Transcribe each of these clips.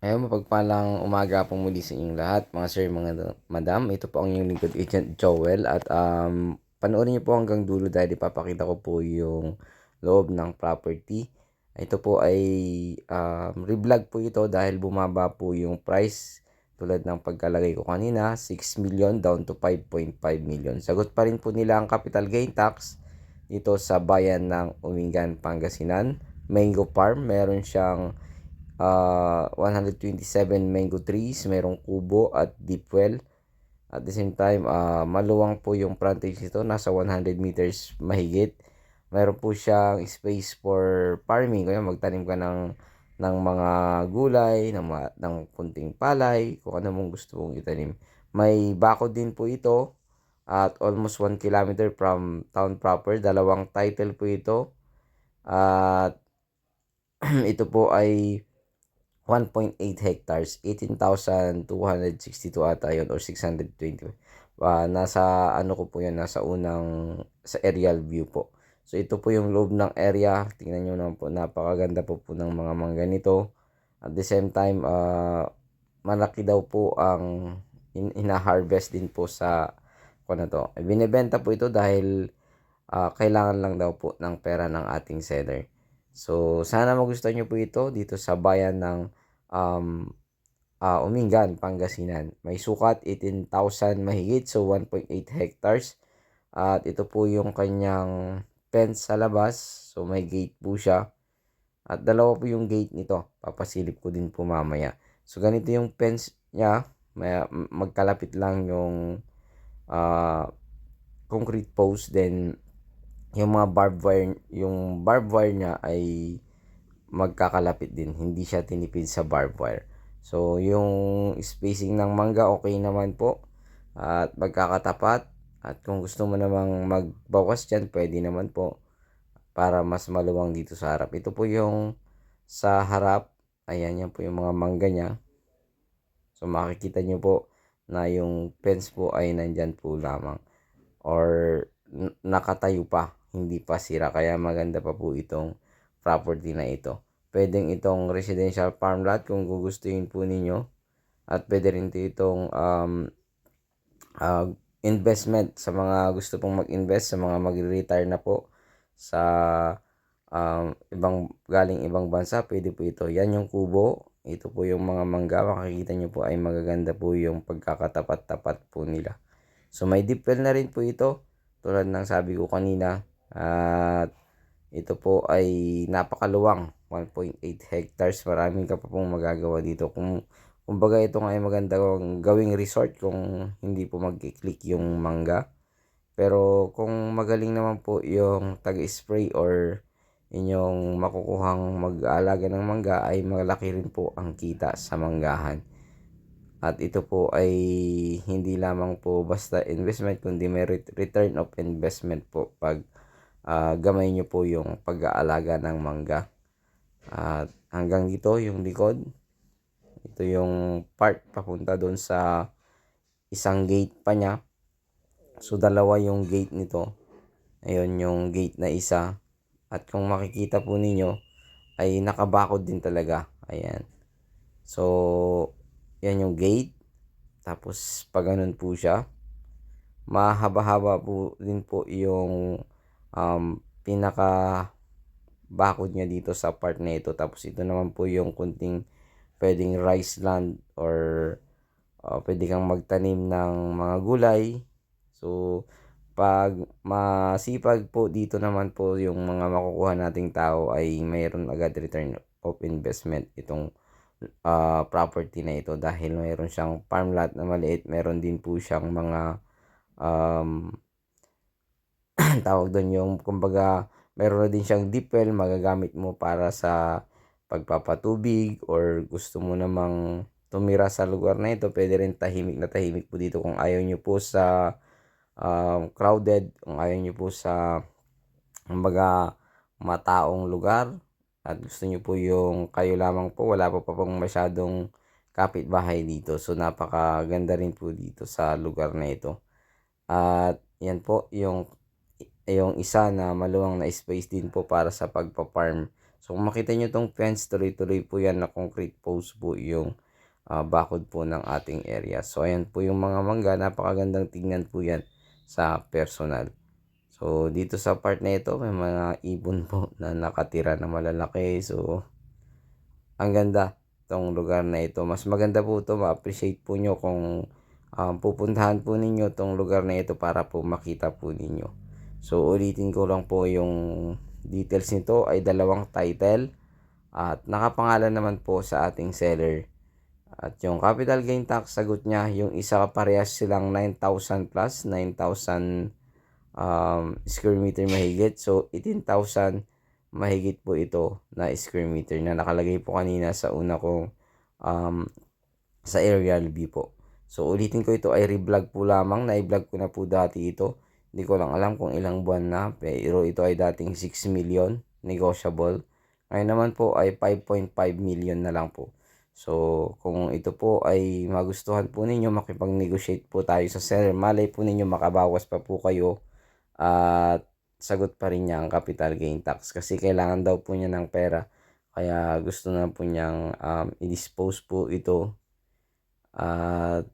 Ayun, mapagpalang umaga po muli sa inyong lahat, mga sir, mga madam. Ito po ang inyong lingkod, Agent Joel. At panoorin niyo po hanggang dulo dahil ipapakita ko po yung loob ng property. Ito po ay reblog po ito dahil bumaba po yung price. Tulad ng pagkalagay ko kanina, 6 million down to 5.5 million. Sagot pa rin po nila ang capital gain tax dito sa bayan ng Umingan, Pangasinan. Mango Farm, meron siyang 127 mango trees, merong kubo at deep well. At the same time, maluwang po yung frontage nito, nasa 100 meters mahigit. Meron po siyang space for farming, kaya magtanim ka ng mga gulay, ng kunting palay, kung ano mong gusto mong itanim. May bakod din po ito at almost 1 kilometer from town proper. Dalawang title po ito. At ito po ay 1.8 hectares, 18,262 ata yun or 620. Nasa ano ko po yan, nasa unang sa aerial view po. So ito po yung loob ng area. Tingnan nyo naman po, napakaganda po ng mga mangga nito. At the same time, malaki daw po ang ina-harvest din po sa na to. Binebenta po ito dahil kailangan lang daw po ng pera ng ating seller. So, sana magustuhan nyo po ito dito sa bayan ng um, Umingan, Pangasinan. May sukat 18,000 mahigit, so 1.8 hectares. At ito po yung kanyang fence sa labas. So, may gate po siya. At dalawa po yung gate nito. Papasilip ko din po mamaya. So, ganito yung fence niya. Magkalapit lang yung uh, concrete post. Then, yung barbed wire niya ay magkakalapit din. Hindi siya tinipid sa barbed wire. So, yung spacing ng mangga okay naman po. At magkakatapat. At kung gusto mo namang magbawas dyan, pwede naman po. Para mas maluwang dito sa harap. Ito po yung sa harap. Ayan, yan po yung mga mangga niya. So, makikita nyo po na yung fence po ay nandyan po lamang. Or nakatayo pa, hindi pa sira, kaya maganda pa po itong property na ito. Pwedeng itong residential farm lot kung gugustuhin po ninyo, at pwede rin itong investment sa mga gusto pong mag-invest, sa mga mag-retire na po sa galing ibang bansa. Pwede po ito. Yan yung kubo, ito po yung mga mangga. Makikita nyo po ay magaganda po yung pagkakatapat-tapat po nila. So may deep well na rin po ito, tulad ng sabi ko kanina. At ito po ay napakaluwang, 1.8 hectares. Maraming ka pa pong magagawa dito. Kumbaga ito nga ay maganda gawing resort kung hindi po mag-click yung mangga. Pero kung magaling naman po yung tag-spray or inyong makukuhang mag-aalaga ng mangga, ay malaki rin po ang kita sa manggahan. At ito po ay hindi lamang po basta investment, kundi may return of investment po pag gamay nyo po yung pag-aalaga ng mangga. At hanggang dito yung likod. Ito yung part papunta doon sa isang gate pa niya. So dalawa yung gate nito. Ayun yung gate na isa. At kung makikita po ninyo ay nakabakod din talaga. Ayan. So yan yung gate. Tapos pag ganun po siya, mahaba-haba po din po yung pinaka bakod niya dito sa part na ito. Tapos ito naman po yung kunting pwedeng rice land or pwede kang magtanim ng mga gulay. So pag masipag po dito naman po yung mga makukuha nating tao, ay mayroon agad return of investment itong property na ito, dahil mayroon siyang farm lot na maliit. Meron din po siyang mga um, tawag doon, yung kumbaga meron na din siyang deep well, magagamit mo para sa pagpapatubig, or gusto mo namang tumira sa lugar na ito, pwede rin tahimik na tahimik po dito kung ayaw nyo po sa crowded, kung ayaw nyo po sa kumbaga mataong lugar, at gusto nyo po yung kayo lamang po, wala pa pong masyadong kapitbahay dito. So napakaganda rin po dito sa lugar na ito. At yan po yung isa na maluwang na space din po para sa pagpa-farm. So kung makita nyo tong fence, tuloy-tuloy po yan na concrete post po yung bakod po ng ating area. So ayan po yung mga mangga, napakagandang tingnan po yan sa personal. So dito sa part na ito may mga ibon po na nakatira na malalaki. So ang ganda tong lugar na ito. Mas maganda po ito, ma-appreciate po nyo kung pupuntahan po ninyo tong lugar na ito para po makita po ninyo. So ulitin ko lang po yung details nito ay dalawang title at nakapangalan naman po sa ating seller. At yung capital gain tax, sagot niya, yung isa parehas silang 9,000 plus, 9,000 square meter mahigit. So 18,000 mahigit po ito na square meter na nakalagay po kanina sa una kong sa aerial view po. So ulitin ko, ito ay re-vlog po lamang, na-vlog ko na po dati ito. Hindi ko lang alam kung ilang buwan na, pero ito ay dating 6 million negotiable. Ngayon naman po ay 5.5 million na lang po. So kung ito po ay magustuhan po ninyo, makipag-negotiate po tayo sa seller. Malay po ninyo makabawas pa po kayo at sagot pa rin niya ang capital gain tax kasi kailangan daw po niya ng pera. Kaya gusto na po niyang i-dispose po ito. At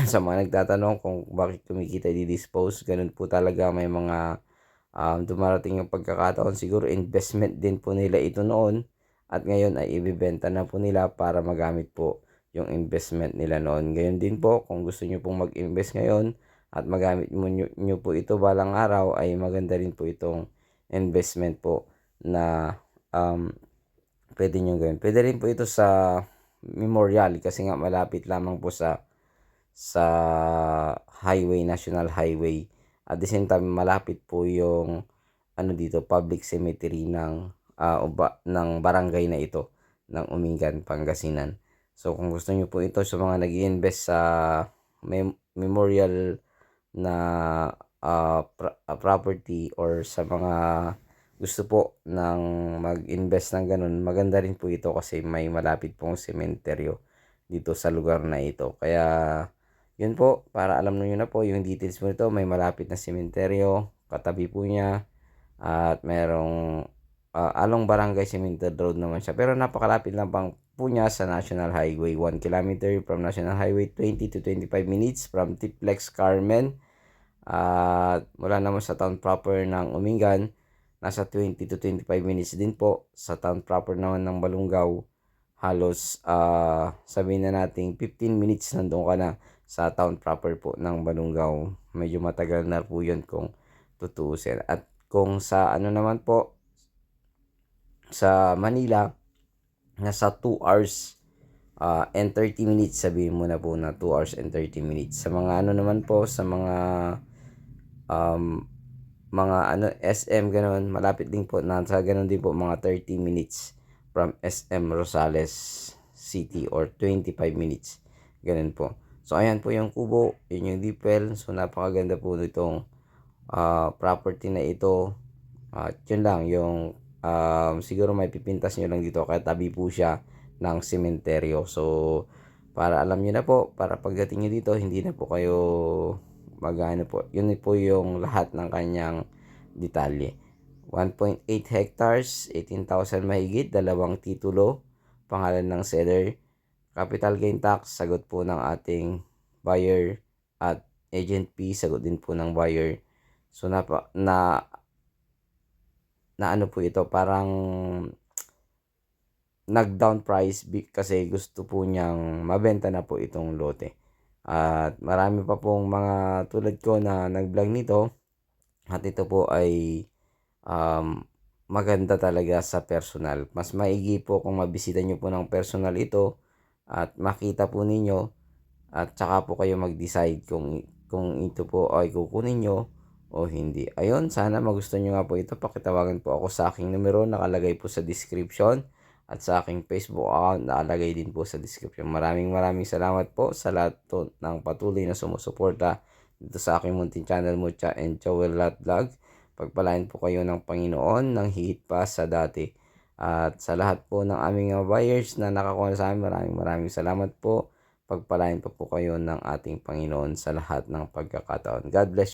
sa mga nagtatanong kung bakit kumikita i-dispose, ganun po talaga, may mga dumarating yung pagkakataon, siguro investment din po nila ito noon at ngayon ay ibibenta na po nila para magamit po yung investment nila noon. Gayon din po, kung gusto nyo pong mag-invest ngayon at magamit nyo po ito balang araw, ay maganda rin po itong investment po na pwede nyo gawin. Pwede rin po ito sa Memorial kasi nga malapit lamang po sa highway, national highway. At the same time, malapit po yung dito, public cemetery ng barangay na ito ng Umingan, Pangasinan. So kung gusto niyo po ito sa mga nag-iinvest sa memorial na property or sa mga gusto po ng mag-invest ng ganun, maganda rin po ito kasi may malapit pong sementeryo dito sa lugar na ito. Kaya yun po, para alam niyo na po yung details mo ito, may malapit na sementeryo, katabi po niya, at merong along barangay Cemented Road naman siya. Pero napakalapit lang pang po niya sa National Highway. 1 kilometer from National Highway, 20 to 25 minutes from Tiplex, Carmen. At mula naman sa town proper ng Umingan, nasa 20 to 25 minutes din po. Sa town proper naman ng Balungaw, halos sabihin na natin 15 minutes nandoon ka na sa town proper po ng Balungaw. Medyo matagal na po yun kung tutuusin. At kung sa naman po, sa Manila, nasa 2 hours and 30 minutes, sabihin mo na po na 2 hours and 30 minutes. Sa mga naman po, sa mga SM ganoon, malapit din po, nasa ganoon din po, mga 30 minutes from SM Rosales City or 25 minutes. Ganun po. So ayan po yung kubo, yun yung deep well. So napakaganda po nitong property na ito. Yun lang yung siguro may pipintas nyo lang dito kaya tabi po siya ng sementeryo. So para alam nyo na po, para pagdating nyo dito hindi na po kayo magano po. Yun po yung lahat ng kanyang detalye. 1.8 hectares, 18,000 mahigit, dalawang titulo, pangalan ng seller. Capital gain tax, sagot po ng ating buyer, at agent fee, sagot din po ng buyer. So na ano po ito, parang nag-down price kasi gusto po niyang mabenta na po itong lote. At marami pa pong mga tulad ko na nag-vlog nito, at ito po ay maganda talaga sa personal. Mas maigi po kung mabisita nyo po ng personal ito at makita po ninyo, at saka po kayo mag-decide kung ito po ay kukunin nyo o hindi. Ayun, sana magustuhan nyo nga po ito. Pakitawagan po ako sa aking numero, nakalagay po sa description, at sa aking Facebook account, nakalagay din po sa description. Maraming salamat po sa lahat ng patuloy na sumusuporta dito sa aking munting channel, Mucha and Joel Lat Vlog. Pagpalain po kayo ng Panginoon ng higit pa sa dati. At sa lahat po ng aming buyers na nakakuha sa amin, maraming salamat po. Pagpalain po kayo ng ating Panginoon sa lahat ng pagkakataon. God bless.